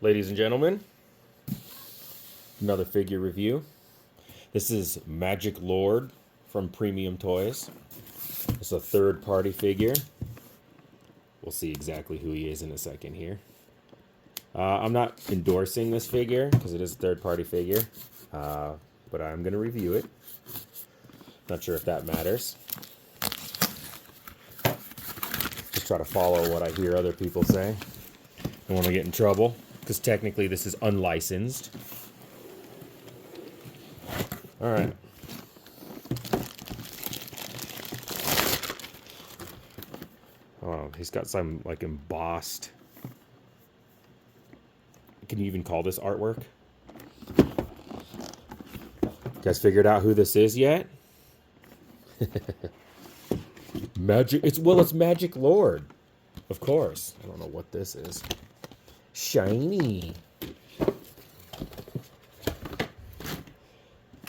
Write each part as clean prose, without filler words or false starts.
Ladies and gentlemen, another figure review. This is Magic Lord from Premium Toys. It's a third-party figure. We'll see exactly who he is in a second here. I'm not endorsing this figure because it is a third-party figure, but I'm going to review it. Not sure if that matters. Just try to follow what I hear other people say. Don't want to get in trouble because technically this is unlicensed. All right. Oh, he's got some like embossed. Can you even call this artwork? You guys figured out who this is yet? It's Magic Lord. Of course. I don't know what this is. Shiny.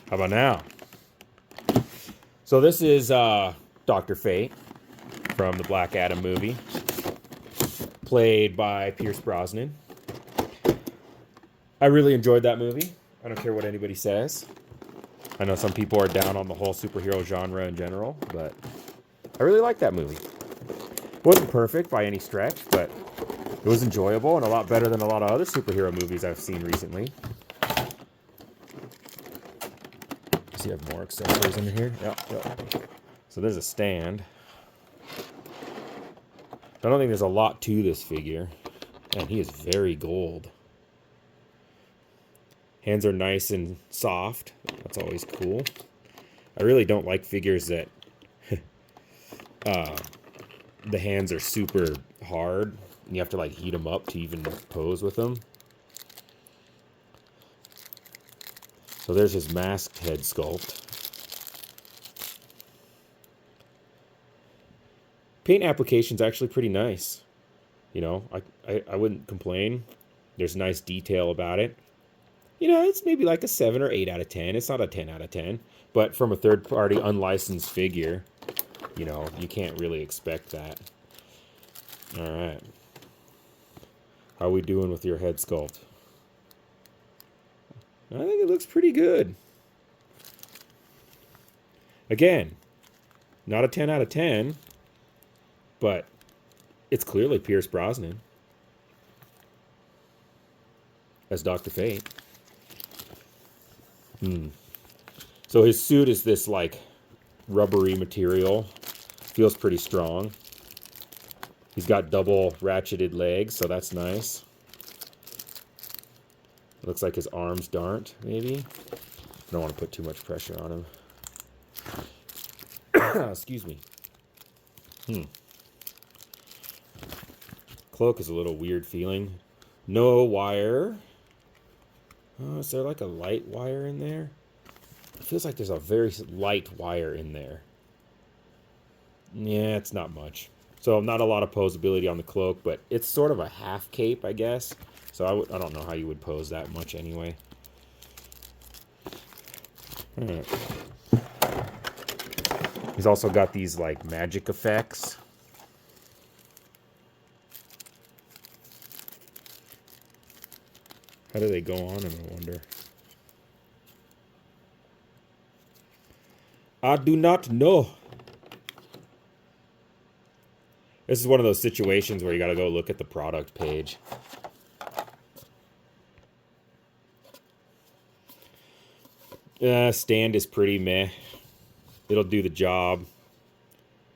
How about now? So this is Dr. Fate from the Black Adam movie, played by Brosnan. I really enjoyed that movie. I don't care what anybody says. I know some people are down on the whole superhero genre in general, but I really liked that movie. It wasn't perfect by any stretch, but it was enjoyable and a lot better than a lot of other superhero movies I've seen recently. Does he have more accessories in here? Yep. So there's a stand. I don't think there's a lot to this figure. Man, he is very gold. Hands are nice and soft. That's always cool. I really don't like figures that the hands are super hard and you have to like heat them up to even pose with them. So there's his masked head sculpt. Paint application's actually pretty nice. You know, I wouldn't complain. There's nice detail about it. You know, it's maybe like a 7 or 8 out of 10. It's not a 10 out of 10. But from a third-party unlicensed figure, you know, you can't really expect that. All right. How are we doing with your head sculpt? I think it looks pretty good. Again, not a 10 out of 10, but it's clearly Pierce Brosnan as Dr. Fate. So his suit is this like rubbery material. Feels pretty strong. He's got double ratcheted legs, so that's nice. It looks like his arms aren't, maybe. I don't want to put too much pressure on him. Excuse me. Cloak is a little weird feeling. No wire. Oh, is there like a light wire in there? It feels like there's a very light wire in there. Yeah, it's not much. So not a lot of posability on the cloak, but it's sort of a half cape, I guess. So I don't know how you would pose that much anyway. All right. He's also got these like magic effects. How do they go on, I wonder? I do not know. This is one of those situations where you gotta go look at the product page. Stand is pretty meh. It'll do the job.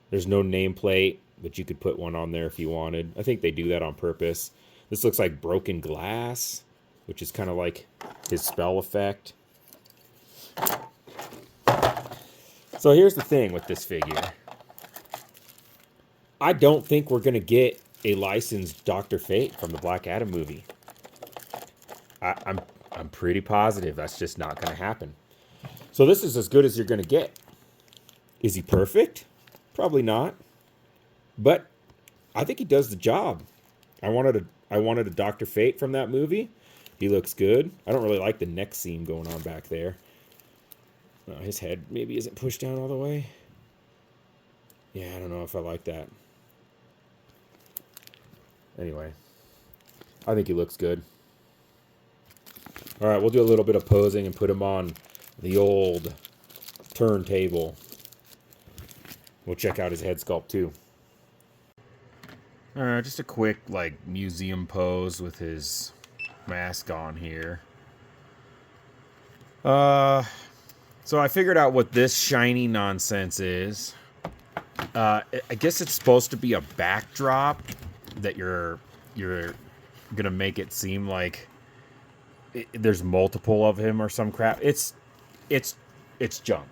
There's no nameplate, but you could put one on there if you wanted. I think they do that on purpose. This looks like broken glass, which is kind of like his spell effect. So here's the thing with this figure. I don't think we're going to get a licensed Dr. Fate from the Black Adam movie. I'm pretty positive that's just not going to happen. So this is as good as you're going to get. Is he perfect? Probably not. But I think he does the job. I wanted a Dr. Fate from that movie. He looks good. I don't really like the neck seam going on back there. His head maybe isn't pushed down all the way. Yeah, I don't know if I like that. Anyway, I think he looks good. All right, we'll do a little bit of posing and put him on the old turntable. We'll check out his head sculpt too. All right, just a quick like museum pose with his mask on here. So I figured out what this shiny nonsense is. I guess it's supposed to be a backdrop that you're gonna make it seem like there's multiple of him or some crap. It's junk.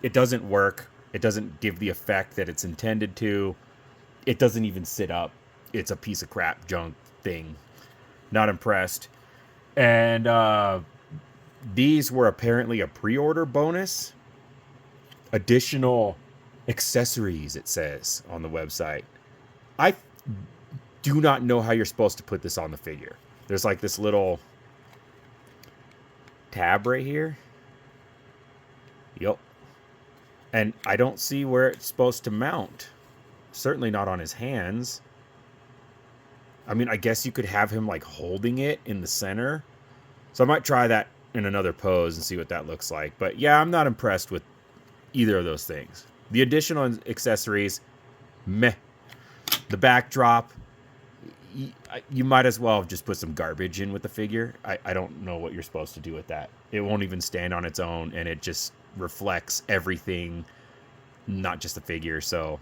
It doesn't work. It doesn't give the effect that it's intended to. It doesn't even sit up. It's a piece of crap junk thing. Not impressed. And these were apparently a pre-order bonus. Additional accessories, it says on the website. I do not know how you're supposed to put this on the figure. There's like this little tab right here. Yup. And I don't see where it's supposed to mount. Certainly not on his hands. I mean, I guess you could have him like holding it in the center. So I might try that in another pose and see what that looks like. But yeah, I'm not impressed with either of those things. The additional accessories, meh. The backdrop, you might as well have just put some garbage in with the figure. I don't know what you're supposed to do with that. It won't even stand on its own, and it just reflects everything, not just the figure. So,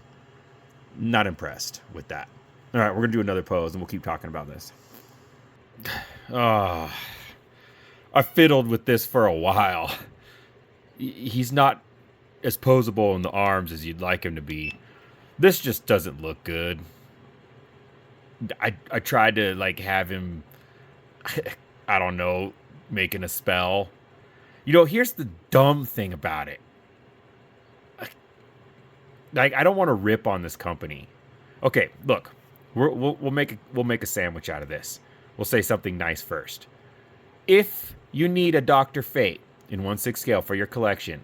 not impressed with that. All right, we're going to do another pose, and we'll keep talking about this. I fiddled with this for a while. He's not as posable in the arms as you'd like him to be. This just doesn't look good. I tried to like have him, I don't know, making a spell. You know, here's the dumb thing about it. Like, I don't want to rip on this company. Okay, look, we'll make a sandwich out of this. We'll say something nice first. If you need a Dr. Fate in 1/6 scale for your collection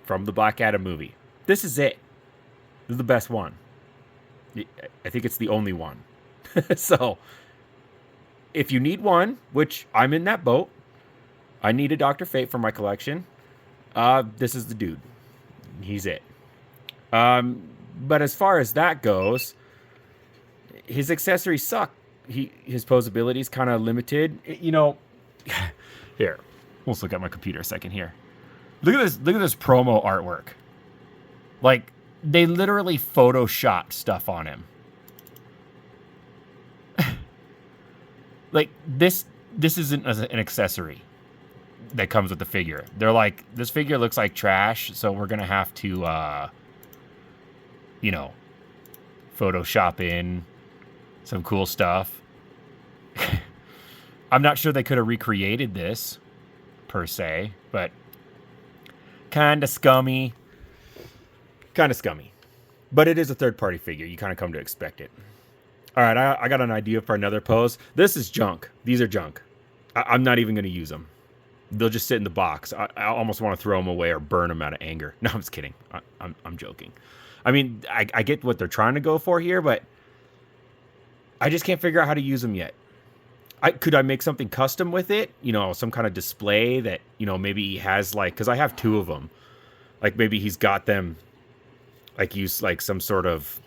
from the Black Adam movie, this is it. This is the best one. I think it's the only one. So, if you need one, which I'm in that boat, I need a Dr. Fate for my collection. This is the dude. He's it. But as far as that goes, his accessories suck. His posability is kind of limited. You know, here, let's look at my computer a second here. Look at this promo artwork. Like, they literally photoshopped stuff on him. Like, this isn't an accessory that comes with the figure. They're like, this figure looks like trash, so we're gonna have to, you know, Photoshop in some cool stuff. I'm not sure they could have recreated this, per se, but kind of scummy. Kind of scummy. But it is a third-party figure. You kind of come to expect it. All right, I got an idea for another pose. This is junk. These are junk. I'm not even going to use them. They'll just sit in the box. I almost want to throw them away or burn them out of anger. No, I'm just kidding. I'm joking. I mean, I get what they're trying to go for here, but I just can't figure out how to use them yet. Could I make something custom with it? You know, some kind of display that, you know, maybe he has like, because I have two of them. Like maybe he's got them, like use like some sort of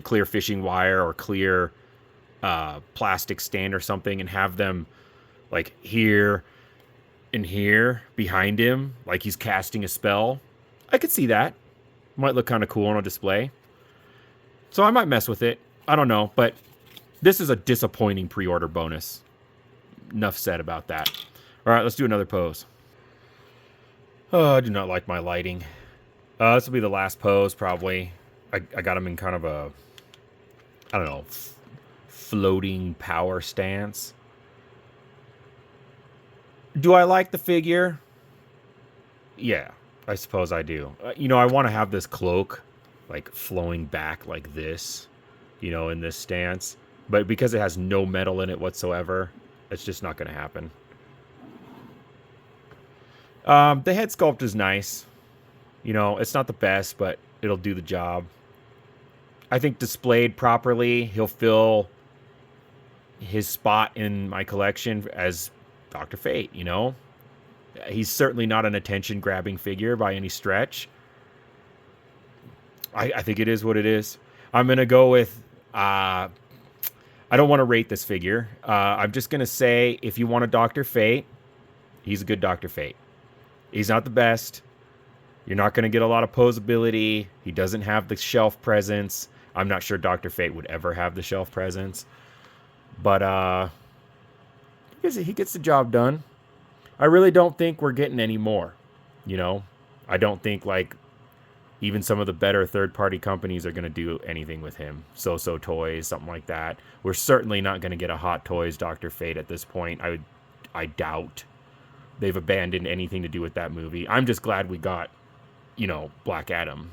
clear fishing wire or clear plastic stand or something, and have them like here and here behind him, like he's casting a spell. I could see that. Might look kind of cool on a display. So I might mess with it. I don't know, but this is a disappointing pre-order bonus. Enough said about that. All right, let's do another pose. Oh, I do not like my lighting. This will be the last pose, probably. I got him in kind of a, I don't know, floating power stance. Do I like the figure? Yeah, I suppose I do. You know, I want to have this cloak, like, flowing back like this, you know, in this stance. But because it has no metal in it whatsoever, it's just not going to happen. The head sculpt is nice. You know, it's not the best, but it'll do the job. I think displayed properly, he'll fill his spot in my collection as Dr. Fate, you know? He's certainly not an attention-grabbing figure by any stretch. I think it is what it is. I'm going to go with... I don't want to rate this figure. I'm just going to say, if you want a Dr. Fate, he's a good Dr. Fate. He's not the best. You're not going to get a lot of posability. He doesn't have the shelf presence. I'm not sure Dr. Fate would ever have the shelf presence. But he gets the job done. I really don't think we're getting any more. You know? I don't think, like, even some of the better third-party companies are going to do anything with him. So Toys, something like that. We're certainly not going to get a Hot Toys Dr. Fate at this point. I doubt they've abandoned anything to do with that movie. I'm just glad we got, you know, Black Adam.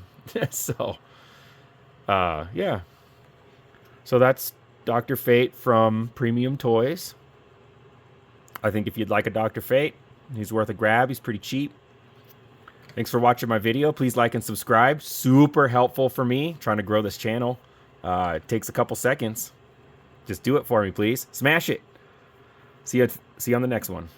So, yeah. So that's Dr. Fate from Premium Toys. I think if you'd like a Dr. Fate, he's worth a grab. He's pretty cheap. Thanks for watching my video. Please like and subscribe. Super helpful for me trying to grow this channel. It takes a couple seconds. Just do it for me, please. Smash it. See you on the next one.